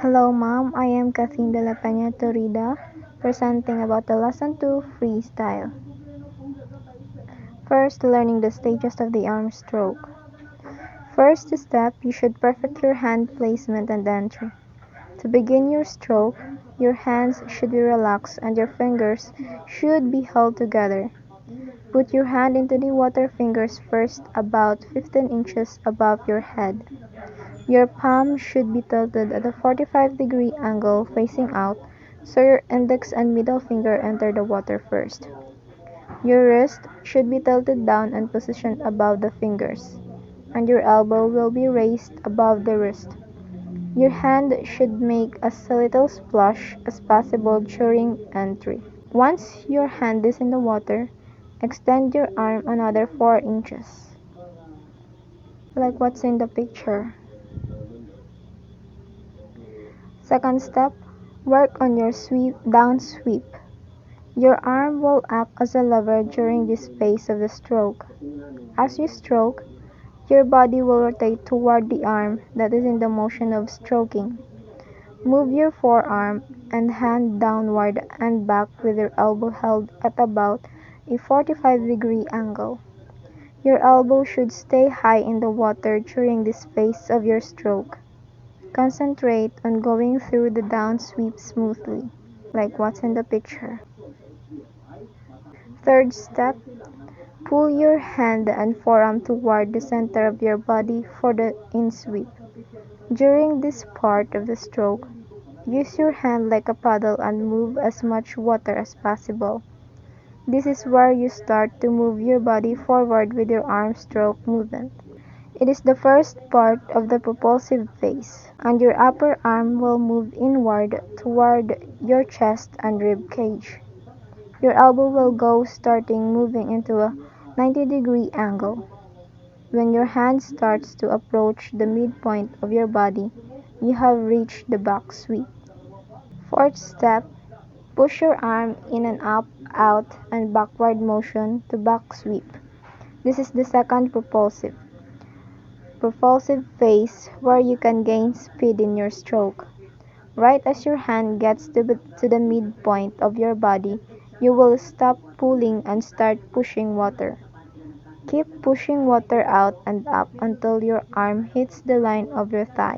Hello, Mom. I am Kathleen de la Peña Torrida, presenting about the Lesson 2 Freestyle. First, learning the stages of the arm stroke. First step, you should perfect your hand placement and entry. To begin your stroke, your hands should be relaxed and your fingers should be held together. Put your hand into the water fingers first about 15 inches above your head. Your palm should be tilted at a 45-degree angle facing out, so your index and middle finger enter the water first. Your wrist should be tilted down and positioned above the fingers, and your elbow will be raised above the wrist. Your hand should make as little splash as possible during entry. Once your hand is in the water, extend your arm another 4 inches, like what's in the picture. Second step, work on your down sweep. Your arm will act as a lever during this phase of the stroke. As you stroke, your body will rotate toward the arm that is in the motion of stroking. Move your forearm and hand downward and back with your elbow held at about a 45-degree angle. Your elbow should stay high in the water during this phase of your stroke. Concentrate on going through the down sweep smoothly, like what's in the picture. Third step, pull your hand and forearm toward the center of your body for the in sweep. During this part of the stroke, use your hand like a paddle and move as much water as possible. This is where you start to move your body forward with your arm stroke movement. It is the first part of the propulsive phase, and your upper arm will move inward toward your chest and rib cage. Your elbow will go starting moving into a 90-degree angle. When your hand starts to approach the midpoint of your body, you have reached the back sweep. Fourth step, push your arm in an up, out, and backward motion to back sweep. This is the second propulsive phase where you can gain speed in your stroke. Right as your hand gets to the midpoint of your body, you will stop pulling and start pushing water. Keep pushing water out and up until your arm hits the line of your thigh.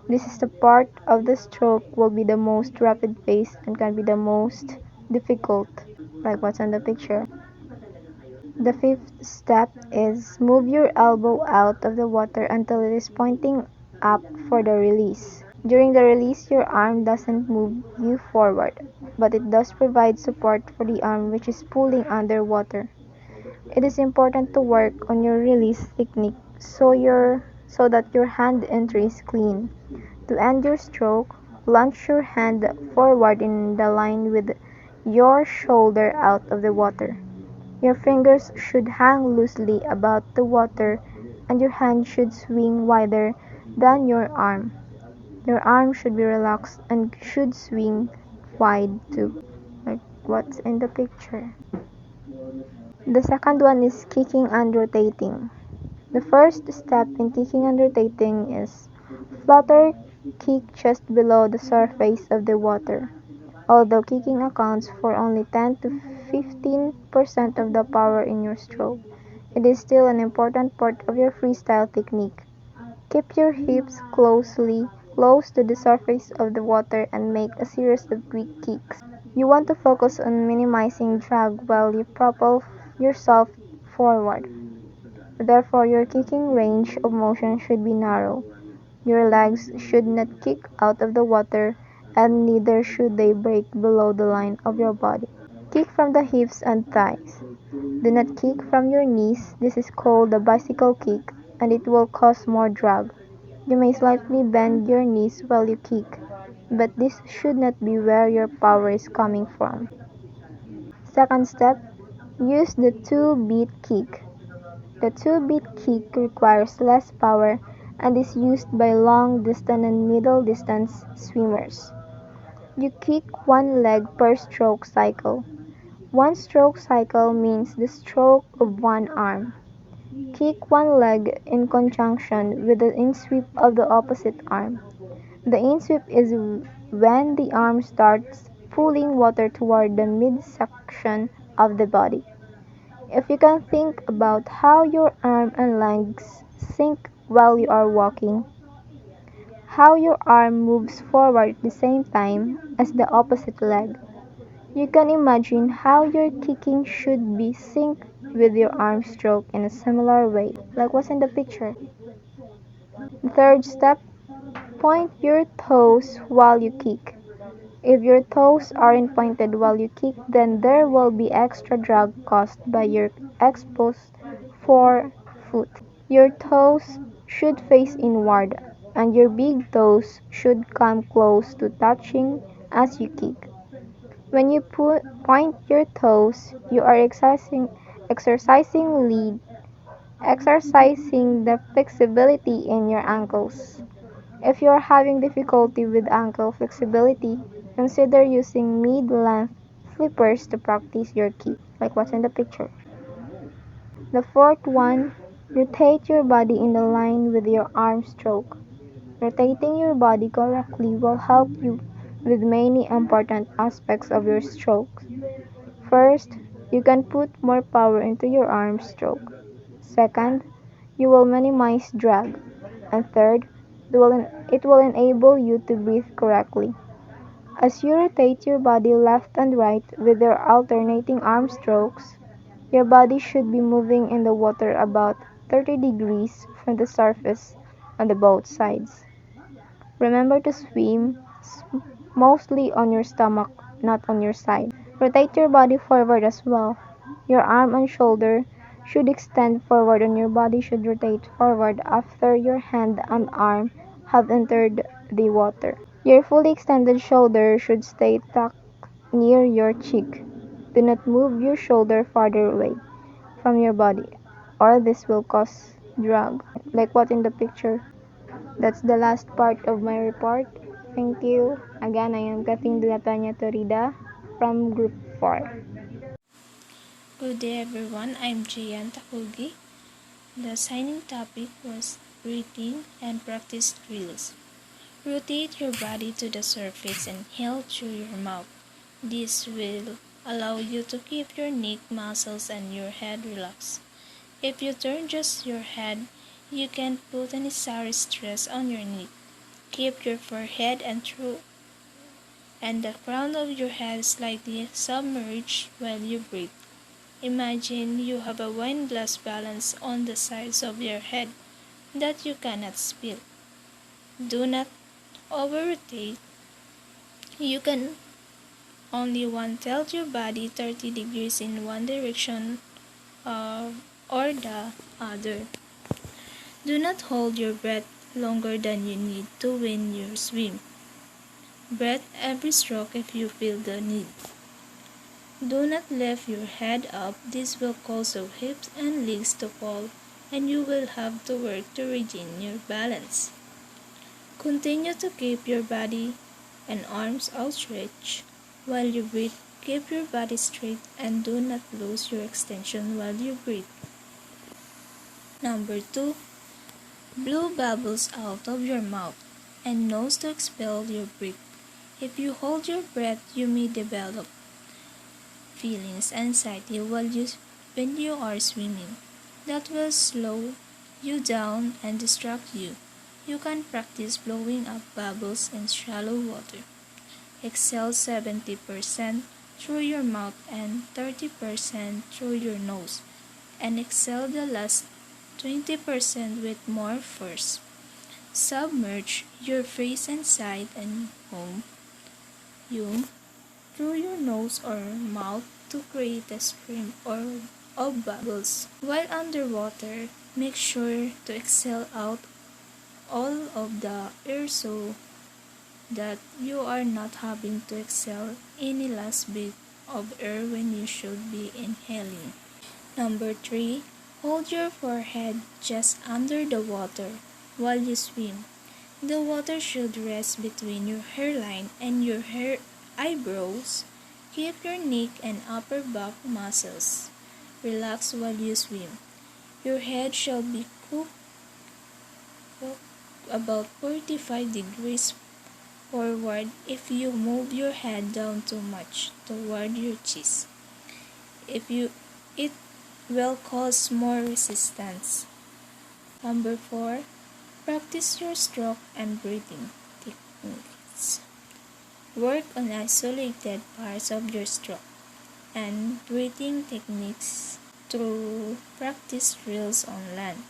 This is the part of the stroke will be the most rapid phase and can be the most difficult, like what's on the picture. The fifth step is move your elbow out of the water until it is pointing up for the release. During the release, your arm doesn't move you forward, but it does provide support for the arm which is pulling underwater. It is important to work on your release technique so that your hand entry is clean. To end your stroke, launch your hand forward in the line with your shoulder out of the water. Your fingers should hang loosely about the water and your hand should swing wider than your arm. Your arm should be relaxed and should swing wide too, like what's in the picture. The second one is kicking and rotating. The first step in kicking and rotating is flutter kick just below the surface of the water. Although kicking accounts for only 10 to 15% of the power in your stroke, it is still an important part of your freestyle technique. Keep your hips close to the surface of the water and make a series of quick kicks. You want to focus on minimizing drag while you propel yourself forward. Therefore, your kicking range of motion should be narrow. Your legs should not kick out of the water and neither should they break below the line of your body. Kick from the hips and thighs. Do not kick from your knees. This is called the bicycle kick and it will cause more drag. You may slightly bend your knees while you kick, but this should not be where your power is coming from. Second step, use the 2-beat kick. The 2-beat kick requires less power and is used by long-distance and middle-distance swimmers. You kick one leg per stroke cycle. One stroke cycle means the stroke of one arm. Kick one leg in conjunction with the in-sweep of the opposite arm. The in-sweep is when the arm starts pulling water toward the midsection of the body. If you can think about how your arm and legs sink while you are walking, how your arm moves forward at the same time as the opposite leg, you can imagine how your kicking should be synced with your arm stroke in a similar way, like what's in the picture. The third step, point your toes while you kick. If your toes aren't pointed while you kick, then there will be extra drag caused by your exposed forefoot. Your toes should face inward, and your big toes should come close to touching as you kick. When you point your toes, you are exercising lead, exercising the flexibility in your ankles. If you are having difficulty with ankle flexibility, consider using mid-length flippers to practice your kick, like what's in the picture. The fourth one, rotate your body in the line with your arm stroke. Rotating your body correctly will help you with many important aspects of your strokes. First, you can put more power into your arm stroke. Second, you will minimize drag. And third, it will enable you to breathe correctly. As you rotate your body left and right with your alternating arm strokes, your body should be moving in the water about 30 degrees from the surface on the both sides. Remember to swim mostly on your stomach, not on your side. Rotate your body forward as well. Your arm and shoulder should extend forward and your body should rotate forward after your hand and arm have entered the water. Your fully extended shoulder should stay tucked near your cheek. Do not move your shoulder farther away from your body or this will cause drag, like what in the picture. That's the last part of my report. Thank you. Again, I am Kathleen de la Peña Torrida from Group 4. Good day everyone, I'm Jayan Takugi. The signing topic was breathing and practice drills. Rotate your body to the surface and inhale through your mouth. This will allow you to keep your neck muscles and your head relaxed. If you turn just your head, you can put unnecessary stress on your neck. Keep your forehead and the crown of your head slightly submerged while you breathe. Imagine you have a wine glass balance on the sides of your head that you cannot spill. Do not over-rotate. You can only tilt your body 30 degrees in one direction or the other. Do not hold your breath longer than you need to when you swim. Breathe every stroke if you feel the need. Do not lift your head up, this will cause your hips and legs to fall and you will have to work to regain your balance. Continue to keep your body and arms outstretched while you breathe. Keep your body straight and do not lose your extension while you breathe. Number 2. Blow bubbles out of your mouth and nose to expel your breath. If you hold your breath, you may develop feelings anxiety when you are swimming. That will slow you down and distract you. You can practice blowing up bubbles in shallow water. Exhale 70% through your mouth and 30% through your nose, and exhale the last 20% with more force. Submerge your face and side and home through your nose or mouth to create a stream of bubbles. While underwater, make sure to exhale out all of the air so that you are not having to exhale any last bit of air when you should be inhaling. Number 3. Hold your forehead just under the water while you swim. The water should rest between your hairline and your eyebrows. Keep your neck and upper back muscles relaxed while you swim. Your head shall be cooked about 45 degrees forward if you move your head down too much toward your chest. If you it will cause more resistance. Number 4. Practice your stroke and breathing techniques. Work on isolated parts of your stroke and breathing techniques through practice drills on land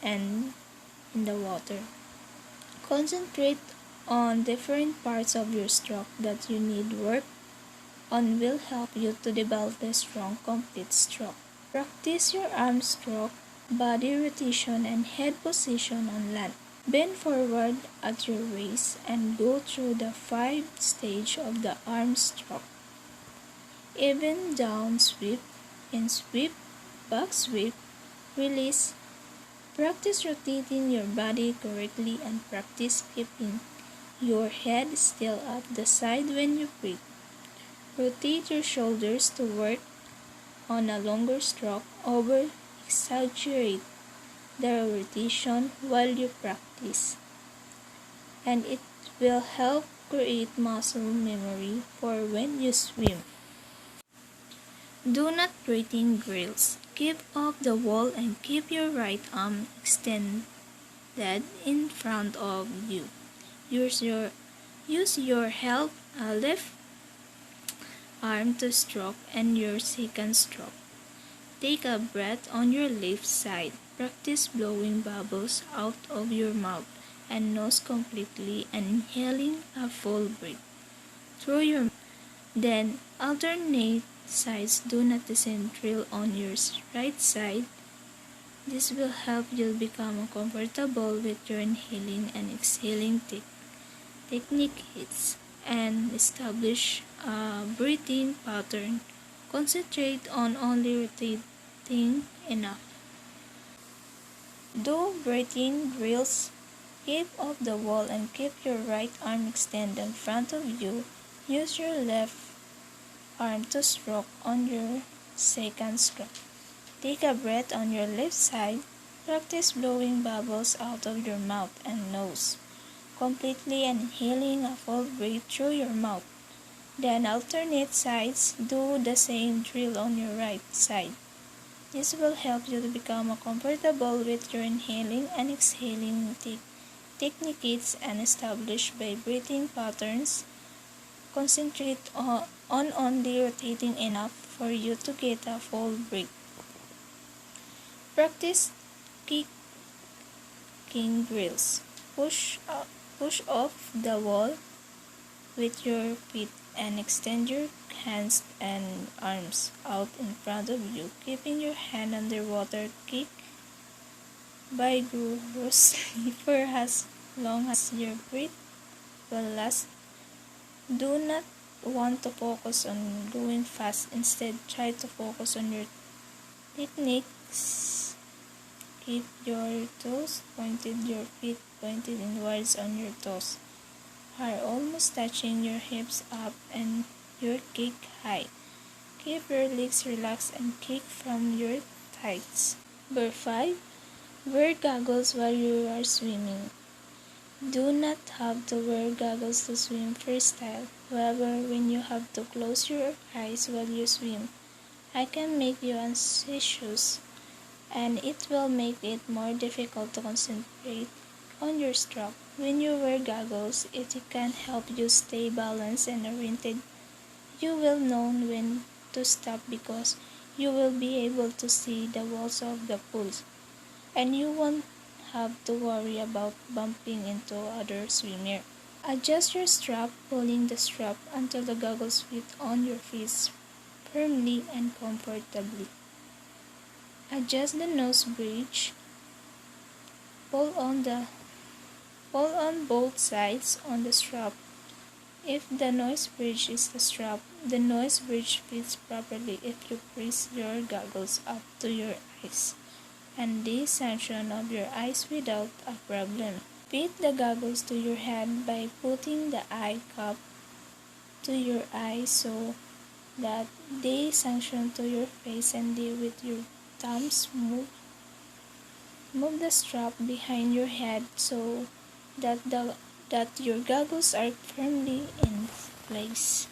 and in the water. Concentrate on different parts of your stroke that you need work on will help you to develop a strong, complete stroke. Practice your arm stroke, body rotation, and head position on land. Bend forward at your waist and go through the 5 stages of the arm stroke. Even down sweep, in sweep, back sweep, release. Practice rotating your body correctly and practice keeping your head still at the side when you breathe. Rotate your shoulders to work on a longer stroke. Over exaggerate the rotation while you practice, and it will help create muscle memory for when you swim. Do not breathing drills. Keep off the wall and keep your right arm extended in front of you. Use your left arm to stroke and your second stroke. Take a breath on your left side. Practice blowing bubbles out of your mouth and nose completely and inhaling a full breath through your mouth. Then alternate sides. Do not the same drill on your right side. This will help you become comfortable with your inhaling and exhaling techniques and establish a breathing pattern. Concentrate on only rotating enough. Do breathing drills. Keep off the wall and keep your right arm extended in front of you. Use your left arm to stroke on your second stroke. Take a breath on your left side. Practice blowing bubbles out of your mouth and nose completely and inhaling a full breath through your mouth. Then alternate sides. Do the same drill on your right side. This will help you to become comfortable with your inhaling and exhaling techniques and establish by breathing patterns. Concentrate on only rotating enough for you to get a full breath. Practice kicking drills. Push off the wall with your feet and extend your hands and arms out in front of you, keeping your hand underwater. Kick vigorously for as long as your breath will last. Do not want to focus on going fast. Instead, try to focus on your techniques. Keep your toes pointed, your feet pointed inwards on your toes are almost touching your hips up and your kick high. Keep your legs relaxed and kick from your thighs. Number 5. Wear goggles while you are swimming. Do not have to wear goggles to swim freestyle. However, when you have to close your eyes while you swim, it can make you anxious and it will make it more difficult to concentrate on your stroke. When you wear goggles, it can help you stay balanced and oriented. You will know when to stop because you will be able to see the walls of the pool, and you won't have to worry about bumping into other swimmers. Adjust your strap, pulling the strap until the goggles fit on your face firmly and comfortably. Adjust the nose bridge. Pull on both sides on the strap. If the noise bridge is the strap, the noise bridge fits properly if you press your goggles up to your eyes and the sanction of your eyes without a problem. Fit the goggles to your head by putting the eye cup to your eyes so that they sanction to your face, and with your thumbs move the strap behind your head so that the that your goggles are firmly in place.